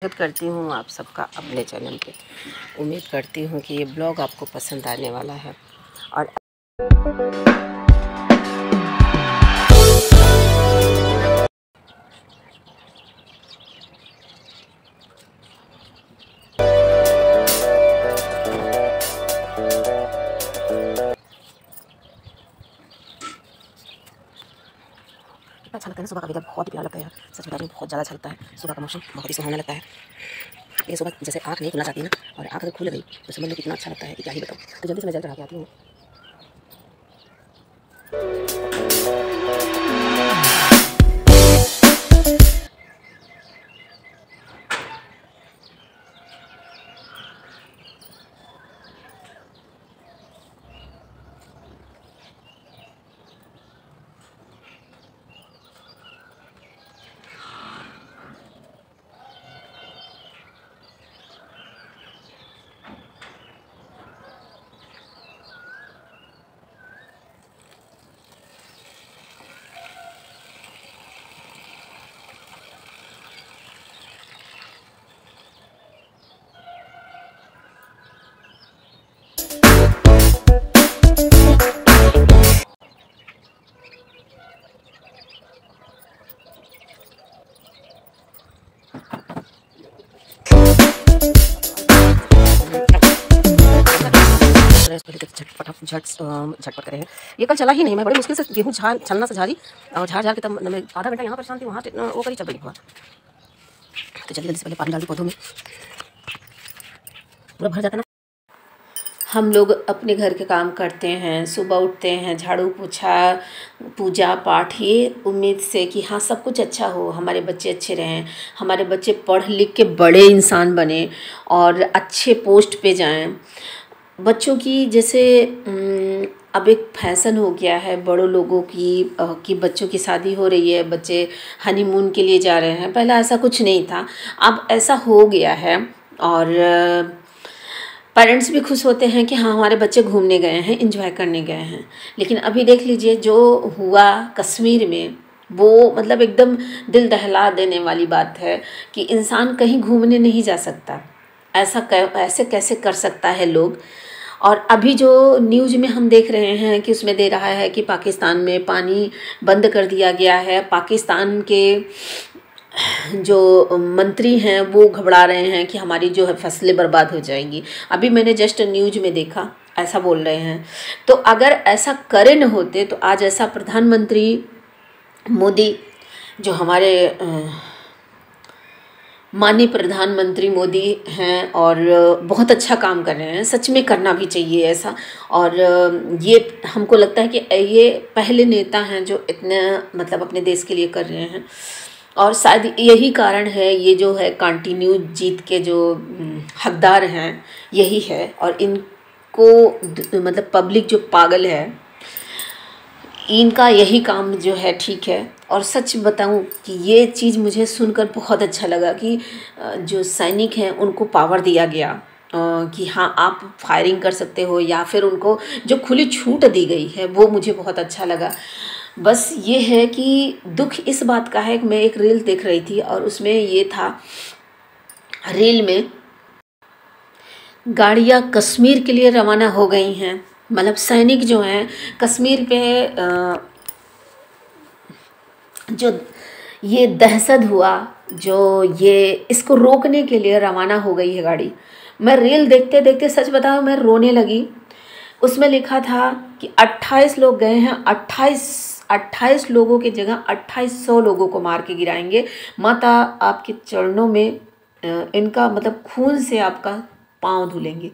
स्वागत करती हूँ आप सबका अपने चैनल पे। उम्मीद करती हूँ कि ये ब्लॉग आपको पसंद आने वाला है। और अच्छा लगता है सुबह का वेदर, बहुत ही प्यारा लगता है यार। सच बता रही हूँ, बहुत ज़्यादा अच्छा लगता है। सुबह का मौसम बहुत ही सुहाना लगता है। ये सुबह जैसे आँख नहीं खुलना चाहती ना, और आँख अगर खुल गई तो समझ लो कितना अच्छा लगता है कि क्या ही बताऊँ। तो जल्दी से मैं जल चढ़ा के आती हूँ। पहले तो झटपट करे हैं। ये कल चला ही नहीं, मैं बड़ी मुश्किल से गेहूँ छलना से झाड़ी और झाड़ के तब मैं आधा घंटा यहाँ परेशान थी, वहाँ वो करी चल रही हुआ। तो जल्दी जल्दी से पहले पानी डाल दी पौधों में, पूरा भर जाता ना। हम लोग अपने घर के काम करते हैं, सुबह उठते हैं, झाड़ू पोछा, पूजा पाठ, ये उम्मीद से कि हाँ सब कुछ अच्छा हो, हमारे बच्चे अच्छे रहें, हमारे बच्चे पढ़ लिख के बड़े इंसान बने और अच्छे पोस्ट पे जाएं। बच्चों की जैसे अब एक फैशन हो गया है बड़ों लोगों की कि बच्चों की शादी हो रही है, बच्चे हनीमून के लिए जा रहे हैं। पहले ऐसा कुछ नहीं था, अब ऐसा हो गया है। और पेरेंट्स भी खुश होते हैं कि हाँ हमारे बच्चे घूमने गए हैं, एंजॉय करने गए हैं। लेकिन अभी देख लीजिए जो हुआ कश्मीर में, वो मतलब एकदम दिल दहला देने वाली बात है कि इंसान कहीं घूमने नहीं जा सकता। ऐसे कैसे कर सकता है लोग। और अभी जो न्यूज़ में हम देख रहे हैं कि उसमें दे रहा है कि पाकिस्तान में पानी बंद कर दिया गया है। पाकिस्तान के जो मंत्री हैं वो घबरा रहे हैं कि हमारी जो है फसलें बर्बाद हो जाएंगी। अभी मैंने जस्ट न्यूज़ में देखा, ऐसा बोल रहे हैं। तो अगर ऐसा करे न होते तो आज ऐसा प्रधानमंत्री मोदी, जो हमारे माननीय प्रधानमंत्री मोदी हैं और बहुत अच्छा काम कर रहे हैं, सच में करना भी चाहिए ऐसा। और ये हमको लगता है कि ये पहले नेता हैं जो इतने मतलब अपने देश के लिए कर रहे हैं। और शायद यही कारण है, ये जो है कंटिन्यू जीत के जो हकदार हैं यही है। और इनको मतलब पब्लिक जो पागल है, इनका यही काम जो है ठीक है। और सच बताऊं कि ये चीज़ मुझे सुनकर बहुत अच्छा लगा कि जो सैनिक हैं उनको पावर दिया गया कि हाँ आप फायरिंग कर सकते हो, या फिर उनको जो खुली छूट दी गई है वो मुझे बहुत अच्छा लगा। बस ये है कि दुख इस बात का है कि मैं एक रील देख रही थी और उसमें ये था, रील में गाड़ियाँ कश्मीर के लिए रवाना हो गई हैं। मतलब सैनिक जो हैं कश्मीर पे जो ये दहशत हुआ, जो ये इसको रोकने के लिए रवाना हो गई है गाड़ी। मैं रील देखते देखते सच बताऊं मैं रोने लगी। उसमें लिखा था कि 28 लोग गए हैं, 28 लोगों की जगह 2800 लोगों को मार के गिराएंगे। माता आपके चरणों में इनका मतलब खून से आपका पाँव धुलेंगे।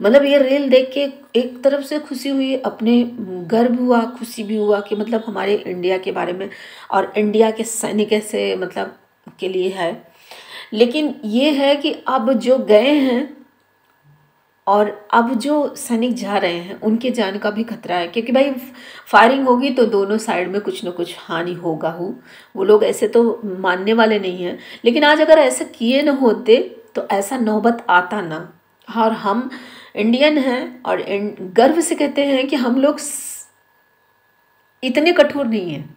मतलब ये रील देख के एक तरफ से खुशी हुई, अपने गर्व हुआ, खुशी भी हुआ कि मतलब हमारे इंडिया के बारे में और इंडिया के सैनिक से मतलब के लिए है। लेकिन ये है कि अब जो गए हैं और अब जो सैनिक जा रहे हैं उनके जान का भी खतरा है, क्योंकि भाई फायरिंग होगी तो दोनों साइड में कुछ ना कुछ हानि होगा हो। वो लोग ऐसे तो मानने वाले नहीं हैं। लेकिन आज अगर ऐसा किए न होते तो ऐसा नौबत आता ना। और हम इंडियन हैं और गर्व से कहते हैं कि हम लोग इतने कठोर नहीं हैं,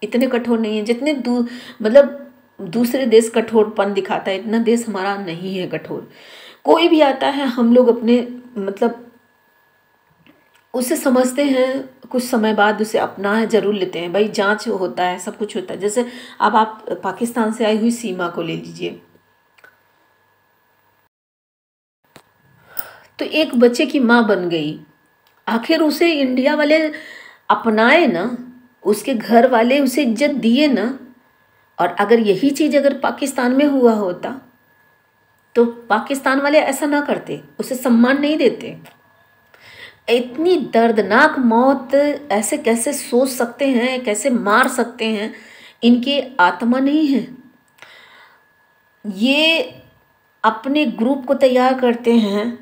इतने कठोर नहीं हैं जितने मतलब दूसरे देश कठोरपन दिखाता है, इतना देश हमारा नहीं है कठोर। कोई भी आता है हम लोग अपने मतलब उसे समझते हैं, कुछ समय बाद उसे अपना जरूर लेते हैं। भाई जांच होता है, सब कुछ होता है। जैसे अब आप पाकिस्तान से आई हुई सीमा को ले लीजिए, तो एक बच्चे की माँ बन गई, आखिर उसे इंडिया वाले अपनाए ना, उसके घर वाले उसे इज्जत दिए ना। और अगर यही चीज़ अगर पाकिस्तान में हुआ होता तो पाकिस्तान वाले ऐसा ना करते, उसे सम्मान नहीं देते। इतनी दर्दनाक मौत ऐसे कैसे सोच सकते हैं, कैसे मार सकते हैं, इनके आत्मा नहीं है। ये अपने ग्रुप को तैयार करते हैं,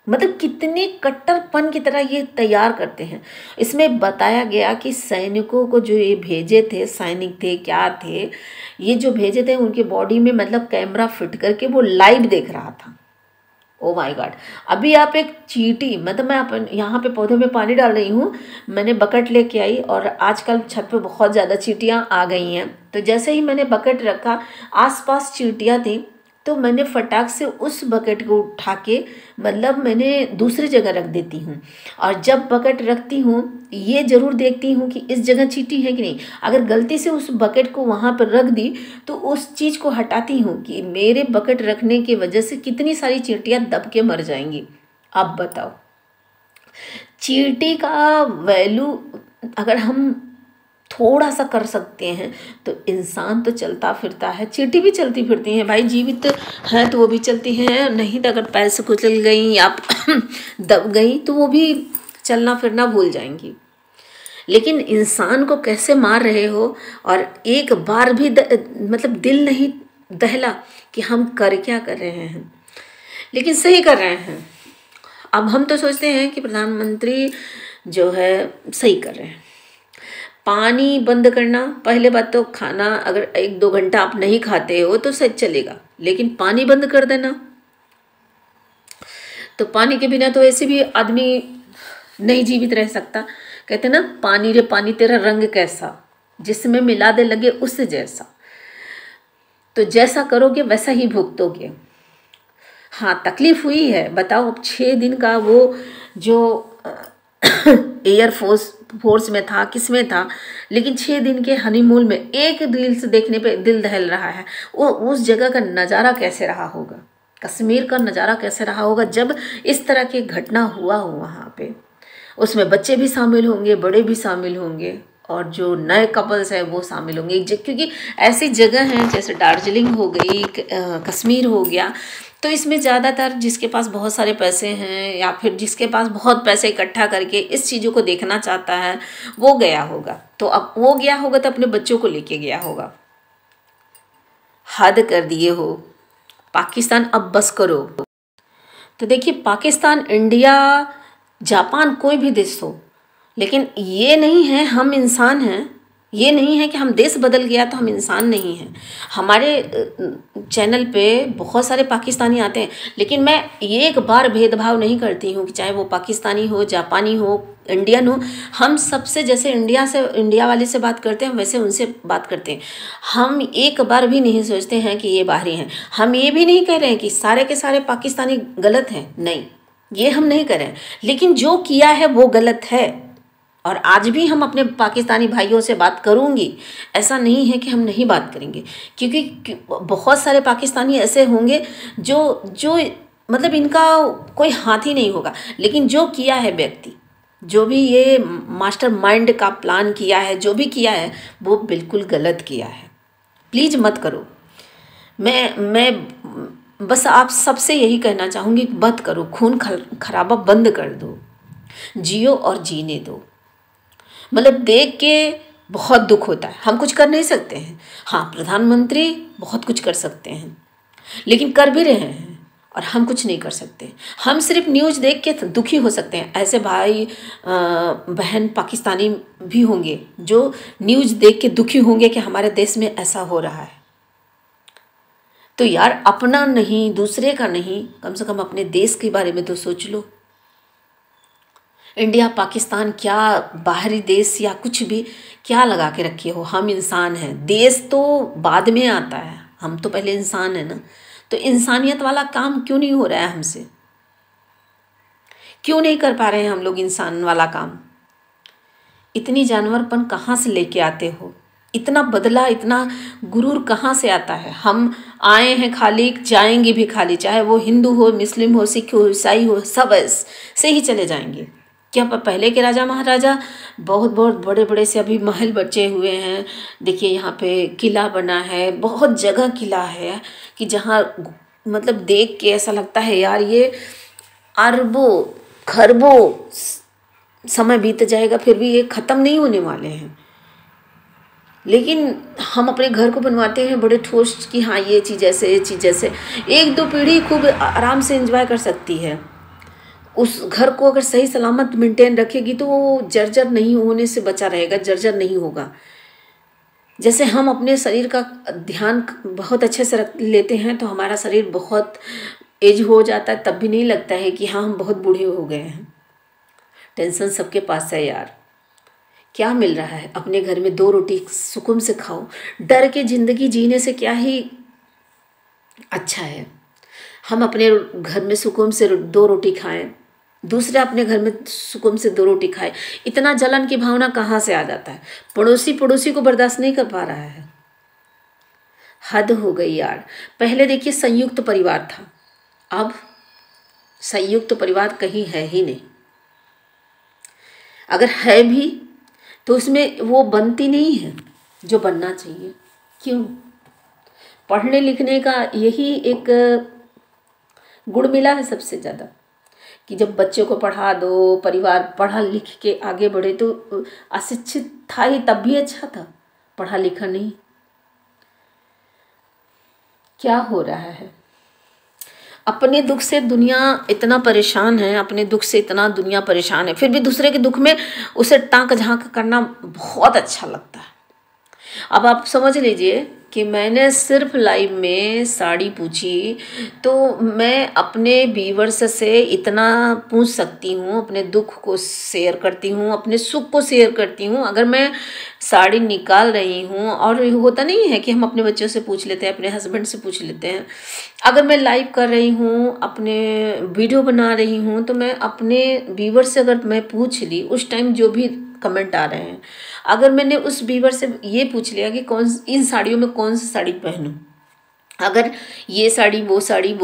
मतलब कितने कट्टरपन की तरह ये तैयार करते हैं। इसमें बताया गया कि सैनिकों को जो ये भेजे थे, सैनिक थे क्या थे, ये जो भेजे थे उनके बॉडी में मतलब कैमरा फिट करके वो लाइव देख रहा था। Oh my God. अभी आप एक चींटी, मतलब मैं अपन यहाँ पे पौधे में पानी डाल रही हूँ, मैंने बकेट लेके आई और आजकल छत पे बहुत ज़्यादा चींटियाँ आ गई हैं। तो जैसे ही मैंने बकेट रखा, आसपास चींटियाँ थी, तो मैंने फटाक से उस बकेट को उठा के मतलब मैंने दूसरी जगह रख देती हूँ। और जब बकेट रखती हूँ ये ज़रूर देखती हूँ कि इस जगह चींटी है कि नहीं। अगर गलती से उस बकेट को वहाँ पर रख दी तो उस चीज़ को हटाती हूँ कि मेरे बकेट रखने की वजह से कितनी सारी चींटियाँ दब के मर जाएंगी। अब बताओ, चींटी का वैल्यू अगर हम थोड़ा सा कर सकते हैं तो इंसान तो चलता फिरता है, चींटी भी चलती फिरती हैं भाई, जीवित है तो वो भी चलती हैं, नहीं तो अगर पैर से कुचल गई या दब गई तो वो भी चलना फिरना भूल जाएंगी। लेकिन इंसान को कैसे मार रहे हो, और एक बार भी मतलब दिल नहीं दहला कि हम कर क्या कर रहे हैं, लेकिन सही कर रहे हैं। अब हम तो सोचते हैं कि प्रधानमंत्री जो है सही कर रहे हैं। पानी बंद करना, पहले बात तो खाना अगर 1-2 घंटा आप नहीं खाते हो तो सही चलेगा, लेकिन पानी बंद कर देना, तो पानी के बिना तो ऐसे भी आदमी नहीं जीवित रह सकता। कहते ना, पानी रे पानी तेरा रंग कैसा, जिसमें मिला दे लगे उससे जैसा। तो जैसा करोगे वैसा ही भुगतोगे। हाँ, तकलीफ हुई है, बताओ। 6 दिन का वो जो एयर फोर्स में था, किस में था, लेकिन 6 दिन के हनीमून में एक रील्स देखने पे दिल दहल रहा है। वो उस जगह का नज़ारा कैसे रहा होगा, कश्मीर का नज़ारा कैसे रहा होगा जब इस तरह की घटना हुआ हो वहाँ पे। उसमें बच्चे भी शामिल होंगे, बड़े भी शामिल होंगे, और जो नए कपल्स हैं वो शामिल होंगे। क्योंकि ऐसी जगह हैं जैसे दार्जिलिंग हो गई, कश्मीर हो गया, तो इसमें ज़्यादातर जिसके पास बहुत सारे पैसे हैं या फिर जिसके पास बहुत पैसे इकट्ठा करके इस चीज़ों को देखना चाहता है वो गया होगा। तो अब वो गया होगा तो अपने बच्चों को लेके गया होगा। हद कर दिए हो पाकिस्तान, अब बस करो। तो देखिए, पाकिस्तान, इंडिया, जापान, कोई भी देश हो, लेकिन ये नहीं है हम इंसान हैं, ये नहीं है कि हम देश बदल गया तो हम इंसान नहीं हैं। हमारे चैनल पे बहुत सारे पाकिस्तानी आते हैं, लेकिन मैं एक बार भेदभाव नहीं करती हूँ कि चाहे वो पाकिस्तानी हो, जापानी हो, इंडियन हो। हम सबसे जैसे इंडिया वाले से बात करते हैं वैसे उनसे बात करते हैं। हम एक बार भी नहीं सोचते हैं कि ये बाहरी हैं। हम ये भी नहीं कह रहे हैं कि सारे के सारे पाकिस्तानी गलत हैं, नहीं, ये हम नहीं कर रहे हैं, लेकिन जो किया है वो गलत है। और आज भी हम अपने पाकिस्तानी भाइयों से बात करूंगी, ऐसा नहीं है कि हम नहीं बात करेंगे, क्योंकि बहुत सारे पाकिस्तानी ऐसे होंगे जो जो मतलब इनका कोई हाथ ही नहीं होगा, लेकिन जो किया है व्यक्ति, जो भी ये मास्टर माइंड का प्लान किया है, जो भी किया है वो बिल्कुल गलत किया है। प्लीज़ मत करो। मैं बस आप सबसे यही कहना चाहूँगी, मत करो, खून खराबा बंद कर दो, जियो और जीने दो। मतलब देख के बहुत दुख होता है। हम कुछ कर नहीं सकते हैं, हाँ प्रधानमंत्री बहुत कुछ कर सकते हैं, लेकिन कर भी रहे हैं और हम कुछ नहीं कर सकते। हम सिर्फ न्यूज़ देख के दुखी हो सकते हैं। ऐसे भाई बहन पाकिस्तानी भी होंगे जो न्यूज़ देख के दुखी होंगे कि हमारे देश में ऐसा हो रहा है। तो यार, अपना नहीं, दूसरे का नहीं, कम से कम अपने देश के बारे में तो सोच लो। इंडिया पाकिस्तान क्या बाहरी देश या कुछ भी क्या लगा के रखे हो, हम इंसान हैं। देश तो बाद में आता है, हम तो पहले इंसान है ना। तो इंसानियत वाला काम क्यों नहीं हो रहा है हमसे? क्यों नहीं कर पा रहे हैं हम लोग इंसान वाला काम? इतनी जानवरपन कहाँ से लेके आते हो? इतना बदला, इतना गुरूर कहाँ से आता है? हम आए हैं खाली, जाएंगे भी खाली, चाहे वो हिंदू हो, मुस्लिम हो, सिख हो, ईसाई हो, सब ऐसे ही चले जाएंगे। क्या पहले के राजा महाराजा बहुत बहुत बड़े बड़े से अभी महल बचे हुए हैं। देखिए यहाँ पे किला बना है, बहुत जगह किला है कि जहाँ मतलब देख के ऐसा लगता है यार ये अरबों खरबों समय बीत जाएगा फिर भी ये ख़त्म नहीं होने वाले हैं। लेकिन हम अपने घर को बनवाते हैं बड़े ठोस कि हाँ ये चीज़ ऐसे, ये चीज़ ऐसे, एक दो पीढ़ी खूब आराम से एंजॉय कर सकती है। उस घर को अगर सही सलामत मेंटेन रखेगी तो वो जर्जर नहीं होने से बचा रहेगा, जर्जर नहीं होगा। जैसे हम अपने शरीर का ध्यान बहुत अच्छे से रख लेते हैं तो हमारा शरीर बहुत एज हो जाता है, तब भी नहीं लगता है कि हाँ हम बहुत बूढ़े हो गए हैं। टेंशन सबके पास है यार। क्या मिल रहा है? अपने घर में 2 रोटी सुकून से खाओ। डर के ज़िंदगी जीने से क्या ही अच्छा है। हम अपने घर में सुकून से 2 रोटी खाएं, दूसरे अपने घर में सुकून से 2 रोटी खाए। इतना जलन की भावना कहाँ से आ जाता है? पड़ोसी को बर्दाश्त नहीं कर पा रहा है। हद हो गई यार। पहले देखिए संयुक्त परिवार था, अब संयुक्त परिवार कहीं है ही नहीं। अगर है भी तो उसमें वो बनती नहीं है जो बनना चाहिए। क्यों? पढ़ने लिखने का यही एक गुण मिला है सबसे ज़्यादा कि जब बच्चों को पढ़ा दो, परिवार पढ़ा लिख के आगे बढ़े। तो अशिक्षित था ही तब भी अच्छा था, पढ़ा लिखा नहीं। क्या हो रहा है? अपने दुख से दुनिया इतना परेशान है, अपने दुख से इतना दुनिया परेशान है, फिर भी दूसरे के दुख में उसे टाँक झाँक करना बहुत अच्छा लगता है। अब आप समझ लीजिए कि मैंने सिर्फ लाइव में साड़ी पूछी तो मैं अपने व्यूअर्स से इतना पूछ सकती हूँ, अपने दुख को शेयर करती हूँ, अपने सुख को शेयर करती हूँ। अगर मैं साड़ी निकाल रही हूँ, और होता नहीं है कि हम अपने बच्चों से पूछ लेते हैं, अपने हस्बैंड से पूछ लेते हैं। अगर मैं लाइव कर रही हूँ, अपने वीडियो बना रही हूँ, तो मैं अपने व्यूअर्स से अगर मैं पूछ ली उस टाइम जो भी कमेंट आ रहे हैं, अगर मैंने उस व्यूअर से ये पूछ लिया कि इन साड़ियों में कौन सी साड़ी पहनूं, अगर ये साड़ी वो साड़ी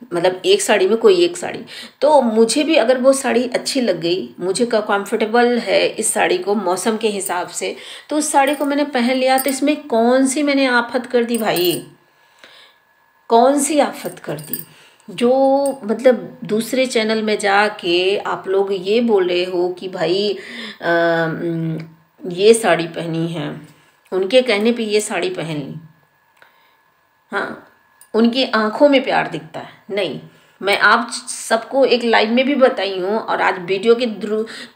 मतलब एक साड़ी में कोई एक साड़ी, तो मुझे भी अगर वो साड़ी अच्छी लग गई, मुझे कंफर्टेबल है इस साड़ी को मौसम के हिसाब से, तो उस साड़ी को मैंने पहन लिया। तो इसमें कौन सी मैंने आफत कर दी भाई? कौन सी आफत कर दी? जो मतलब दूसरे चैनल में जाके आप लोग ये बोल रहे हो कि भाई ये साड़ी पहनी है, उनके कहने पे ये साड़ी पहन ली। हाँ, उनकी आंखों में प्यार दिखता है। नहीं, मैं आप सबको एक लाइव में भी बताई हूँ और आज वीडियो के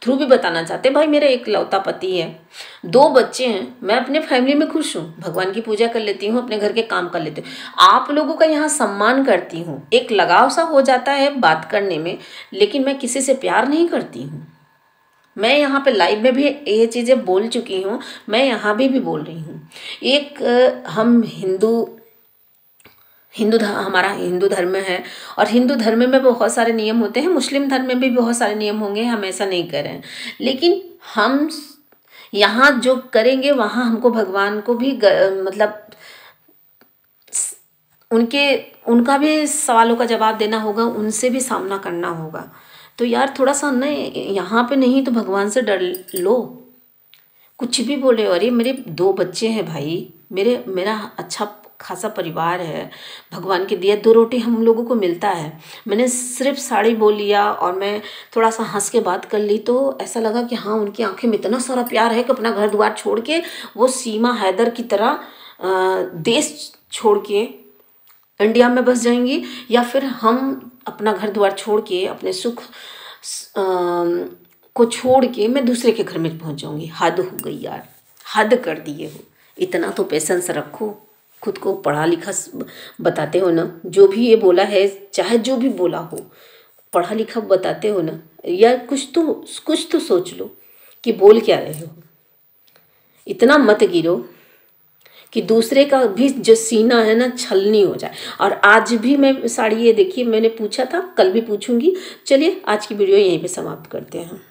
थ्रू भी बताना चाहते हैं। भाई मेरा एक लौता पति है, 2 बच्चे हैं, मैं अपने फैमिली में खुश हूँ, भगवान की पूजा कर लेती हूँ, अपने घर के काम कर लेती हूँ, आप लोगों का यहाँ सम्मान करती हूँ। एक लगाव सा हो जाता है बात करने में, लेकिन मैं किसी से प्यार नहीं करती हूँ। मैं यहाँ पे लाइव में भी ये चीज़ें बोल चुकी हूँ, मैं यहाँ भी बोल रही हूँ। एक हम हमारा हिंदू धर्म है, और हिंदू धर्म में बहुत सारे नियम होते हैं, मुस्लिम धर्म में भी बहुत सारे नियम होंगे, हम ऐसा नहीं कर रहे हैं। लेकिन हम यहाँ जो करेंगे वहाँ हमको भगवान को भी मतलब उनका भी सवालों का जवाब देना होगा, उनसे भी सामना करना होगा। तो यार थोड़ा सा न यहाँ पे नहीं तो भगवान से डर लो। कुछ भी बोले, अरे मेरे 2 बच्चे हैं भाई, मेरा अच्छा खासा परिवार है, भगवान के दिए 2 रोटी हम लोगों को मिलता है। मैंने सिर्फ साड़ी बोल लिया और मैं थोड़ा सा हंस के बात कर ली तो ऐसा लगा कि हाँ उनकी आंखें में इतना सारा प्यार है कि अपना घर द्वार छोड़ के वो सीमा हैदर की तरह देश छोड़ के इंडिया में बस जाएंगी, या फिर हम अपना घर द्वार छोड़ के अपने सुख को छोड़ के मैं दूसरे के घर में पहुंच जाऊंगी। हद हो गई यार, हद कर दिए हो। इतना तो पेशेंस रखो, खुद को पढ़ा लिखा बताते हो ना। जो भी ये बोला है, चाहे जो भी बोला हो, पढ़ा लिखा बताते हो ना, या कुछ तो सोच लो कि बोल क्या रहे हो। इतना मत गिरो कि दूसरे का भी जो सीना है ना छलनी हो जाए। और आज भी मैं साड़ी, ये देखिए मैंने पूछा था, कल भी पूछूंगी। चलिए आज की वीडियो यहीं पे समाप्त करते हैं।